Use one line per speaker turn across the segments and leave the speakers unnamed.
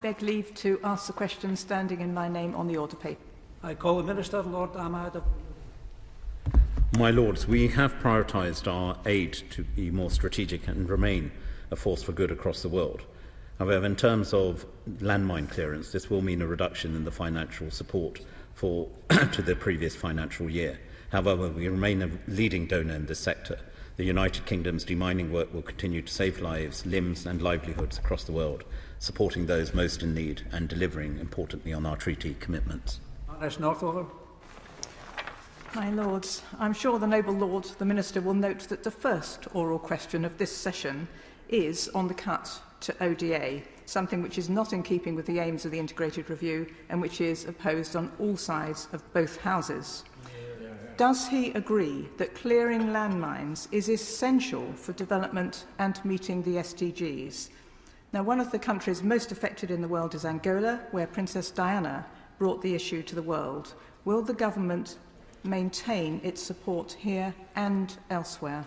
Beg leave to ask the question standing in my name on the order paper.
I call the Minister, Lord Ahmad.
My Lords, we have prioritised our aid to be more strategic and remain a force for good across the world. However, in terms of landmine clearance, this will mean a reduction in the financial support to the previous financial year. However, we remain a leading donor in this sector. The United Kingdom's demining work will continue to save lives, limbs and livelihoods across the world, supporting those most in need and delivering, importantly, on our treaty commitments.
Baroness Northover.
My Lords, I'm sure the Noble Lord, the Minister, will note that the first oral question of this session is on the cut to ODA, something which is not in keeping with the aims of the integrated review and which is opposed on all sides of both houses. Does he agree that clearing landmines is essential for development and meeting the SDGs? Now, one of the countries most affected in the world is Angola, where Princess Diana brought the issue to the world. Will the government maintain its support here and elsewhere?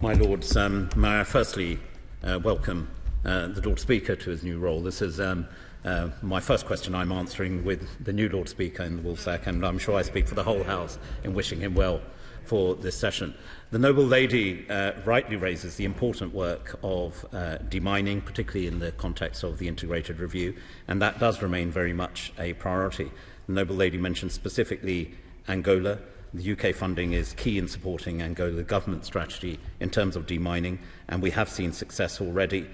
My Lords, may I firstly welcome the Lord Speaker to his new role. This is my first question I'm answering with the new Lord Speaker in the Woolsack, and I'm sure I speak for the whole House in wishing him well for this session. The Noble Lady rightly raises the important work of demining, particularly in the context of the integrated review, and that does remain very much a priority. The Noble Lady mentioned specifically Angola. The UK funding is key in supporting Angola government strategy in terms of demining, and we have seen success already,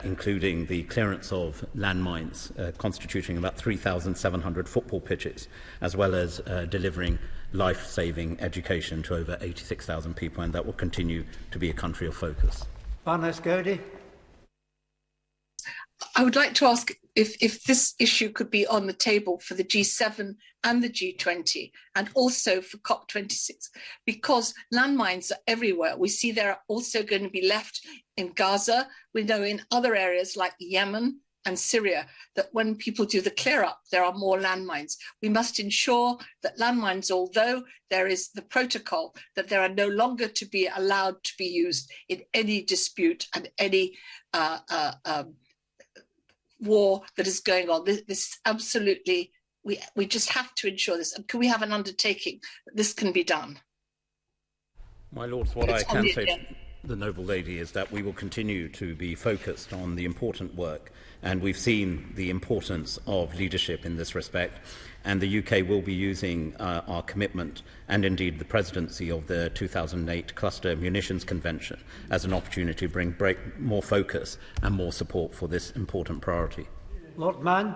including the clearance of landmines, constituting about 3,700 football pitches, as well as delivering life-saving education to over 86,000 people, and that will continue to be a country of focus.
Baroness Goudie.
I would like to ask if this issue could be on the table for the G7 and the G20 and also for COP26, because landmines are everywhere. We see they're also going to be left in Gaza. We know in other areas like Yemen and Syria that when people do the clear up, there are more landmines. We must ensure that landmines, although there is the protocol, that they are no longer to be allowed to be used in any dispute and any war that is going on. This is absolutely, we just have to ensure this. And can we have an undertaking that this can be done?
My Lords, what I can say to the Noble Lady is that we will continue to be focused on the important work, and we've seen the importance of leadership in this respect, and the UK will be using our commitment and indeed the presidency of the 2008 Cluster Munitions Convention as an opportunity to bring more focus and more support for this important priority.
Lord Mann.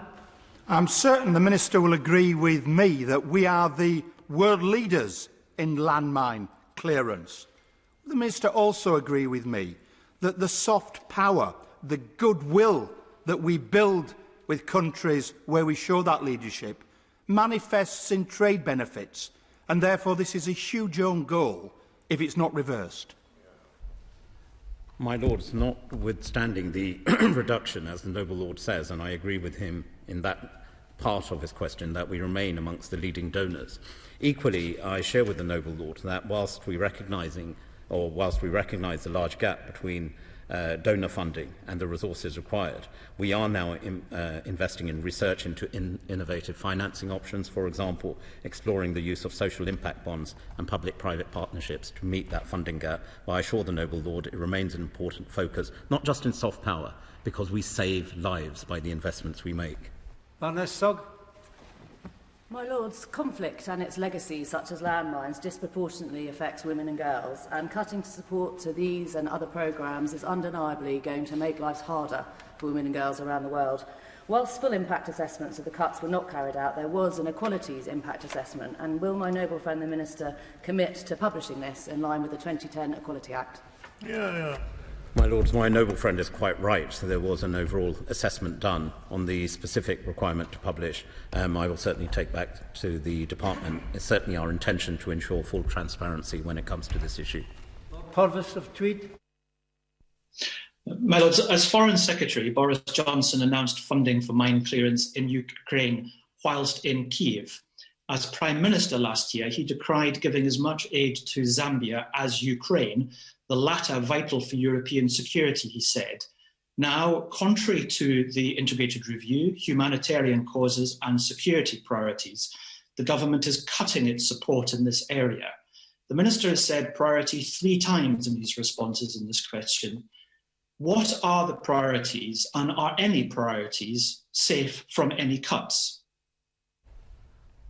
I'm certain the Minister will agree with me that we are the world leaders in landmine clearance. Will the Minister also agree with me that the soft power, the goodwill that we build with countries where we show that leadership manifests in trade benefits, and therefore this is a huge own goal if it's not reversed?
My Lords, notwithstanding the reduction, as the Noble Lord says, and I agree with him in that part of his question, that we remain amongst the leading donors. Equally, I share with the Noble Lord that whilst we recognise the large gap between donor funding and the resources required, we are now investing in research into innovative financing options, for example, exploring the use of social impact bonds and public-private partnerships to meet that funding gap. But I assure the Noble Lord it remains an important focus, not just in soft power, because we save lives by the investments we make.
Baroness Sugg.
My Lords, conflict and its legacies, such as landmines, disproportionately affects women and girls, and cutting support to these and other programmes is undeniably going to make lives harder for women and girls around the world. Whilst full impact assessments of the cuts were not carried out, there was an equalities impact assessment, and will my noble friend the Minister commit to publishing this in line with the 2010 Equality Act?
My Lords, my noble friend is quite right. So there was an overall assessment done on the specific requirement to publish. I will certainly take back to the Department. It's certainly our intention to ensure full transparency when it comes to this issue.
Purvis of Tweed.
My Lords, as Foreign Secretary, Boris Johnson announced funding for mine clearance in Ukraine whilst in Kiev. As Prime Minister last year, he decried giving as much aid to Zambia as Ukraine, the latter vital for European security, he said. Now, contrary to the integrated review, humanitarian causes and security priorities, the government is cutting its support in this area. The Minister has said priority 3 times in his responses in this question. What are the priorities, and are any priorities safe from any cuts?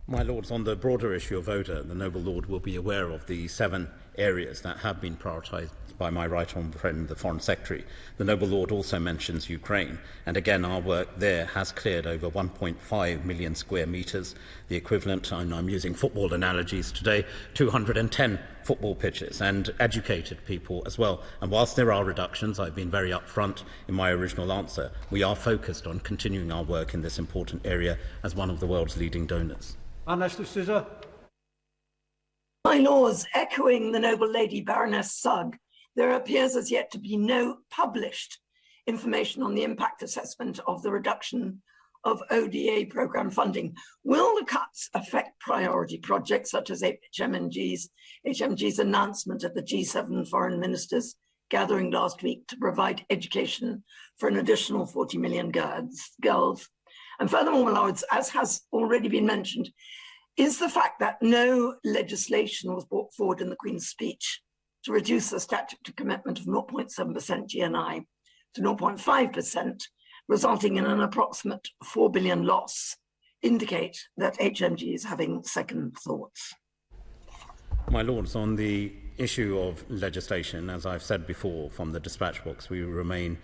My Lords, on the broader issue of ODA, the Noble Lord will be aware of the 7 areas that have been prioritised by my right honourable friend, the Foreign Secretary. The Noble Lord also mentions Ukraine, and again our work there has cleared over 1.5 million square metres, the equivalent, and I'm using football analogies today, 210 football pitches, and educated people as well. And whilst there are reductions, I've been very upfront in my original answer, we are focused on continuing our work in this important area as one of the world's leading donors.
Baroness Northover.
My Lords, echoing the noble lady Baroness Sugg, there appears as yet to be no published information on the impact assessment of the reduction of ODA programme funding. Will the cuts affect priority projects such as HMG's announcement at the G7 foreign ministers gathering last week to provide education for an additional 40 million girls? And furthermore, my Lords, as has already been mentioned, is the fact that no legislation was brought forward in the Queen's speech to reduce the statutory commitment of 0.7% GNI to 0.5%, resulting in an approximate 4 billion loss, indicate that HMG is having second thoughts.
My Lords, on the issue of legislation, as I've said before from the dispatch box, we remain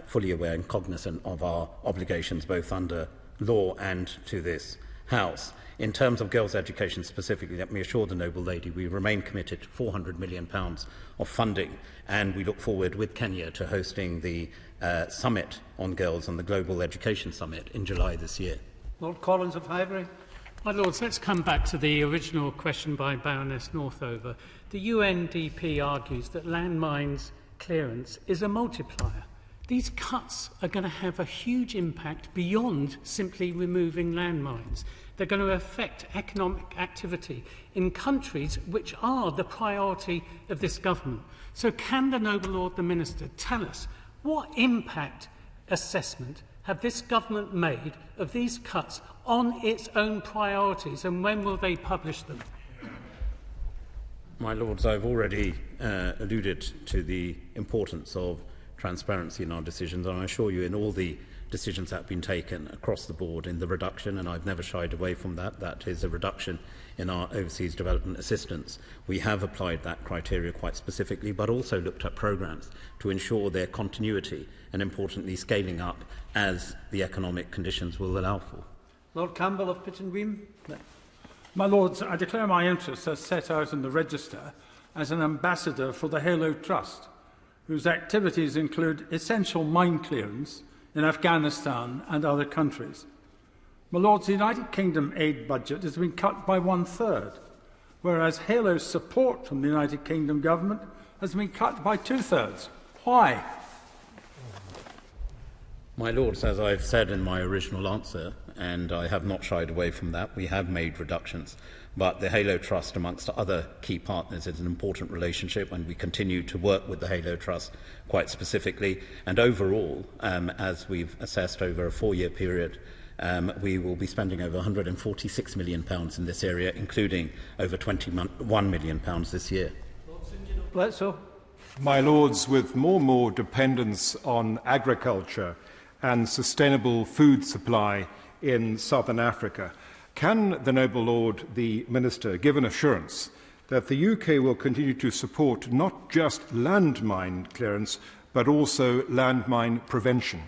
fully aware and cognizant of our obligations both under law and to this House. In terms of girls' education specifically, let me assure the noble lady we remain committed to £400 million of funding, and we look forward with Kenya to hosting the summit on girls and the Global Education Summit in July this year.
Lord Collins of Highbury.
My Lords, let's come back to the original question by Baroness Northover. The UNDP argues that landmines clearance is a multiplier. These cuts are going to have a huge impact beyond simply removing landmines. They're going to affect economic activity in countries which are the priority of this government. So can the Noble Lord the Minister tell us what impact assessment have this government made of these cuts on its own priorities, and when will they publish them?
My Lords, I've already alluded to the importance of transparency in our decisions, and I assure you in all the decisions that have been taken across the board in the reduction, and I've never shied away from that, that is a reduction in our overseas development assistance. We have applied that criteria quite specifically, but also looked at programmes to ensure their continuity and, importantly, scaling up as the economic conditions will allow for.
Lord Campbell of Pittenweem.
My Lords, I declare my interest as set out in the register as an ambassador for the Halo Trust, whose activities include essential mine clearance in Afghanistan and other countries. My Lords, the United Kingdom aid budget has been cut by 1/3, whereas Halo's support from the United Kingdom government has been cut by 2/3. Why?
My Lords, as I've said in my original answer, and I have not shied away from that, we have made reductions. But the Halo Trust, amongst other key partners, is an important relationship, and we continue to work with the Halo Trust quite specifically. And overall, as we've assessed over a 4-year period, we will be spending over £146 million in this area, including over £21 million this year.
Bledsoe.
My Lords, with more and more dependence on agriculture and sustainable food supply in southern Africa, can the Noble Lord the Minister give an assurance that the UK will continue to support not just landmine clearance but also landmine prevention?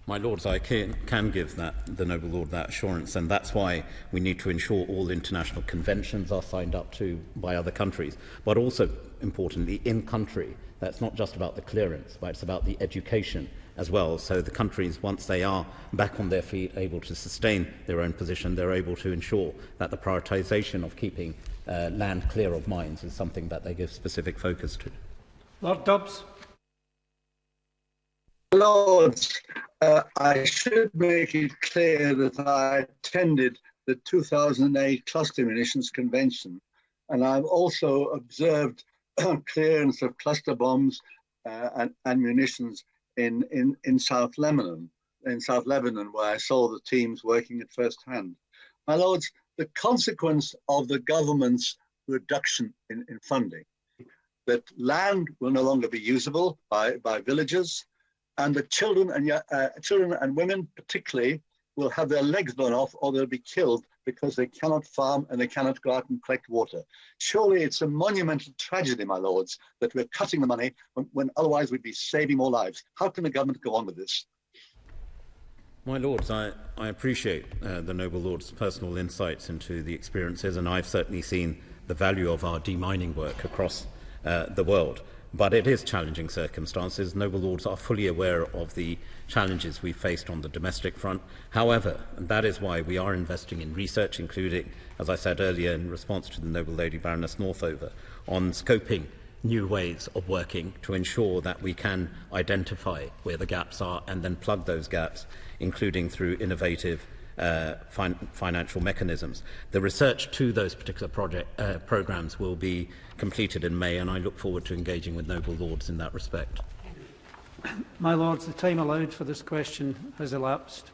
My Lords, I can give the Noble Lord that assurance, and that's why we need to ensure all international conventions are signed up to by other countries, but also, importantly, in country. That's not just about the clearance, but it's about the education as well. So the countries, once they are back on their feet, able to sustain their own position, they're able to ensure that the prioritisation of keeping land clear of mines is something that they give specific focus to.
Lord Dobbs.
Lords, I should make it clear that I attended the 2008 Cluster Munitions Convention, and I've also observed clearance of cluster bombs and munitions in South Lebanon, where I saw the teams working at first hand. My Lords, the consequence of the government's reduction in funding, that land will no longer be usable by villagers, and the children and women particularly will have their legs blown off, or they'll be killed because they cannot farm and they cannot go out and collect water. Surely it's a monumental tragedy, my Lords, that we're cutting the money when otherwise we'd be saving more lives. How can the government go on with this?
My Lords, I appreciate the noble Lord's personal insights into the experiences, and I've certainly seen the value of our demining work across the world. But it is challenging circumstances. Noble Lords are fully aware of the challenges we faced on the domestic front. However, and that is why we are investing in research, including, as I said earlier in response to the noble lady Baroness Northover, on scoping new ways of working to ensure that we can identify where the gaps are and then plug those gaps, including through innovative financial mechanisms. The research to those particular programmes will be completed in May, and I look forward to engaging with noble Lords in that respect.
My Lords, the time allowed for this question has elapsed.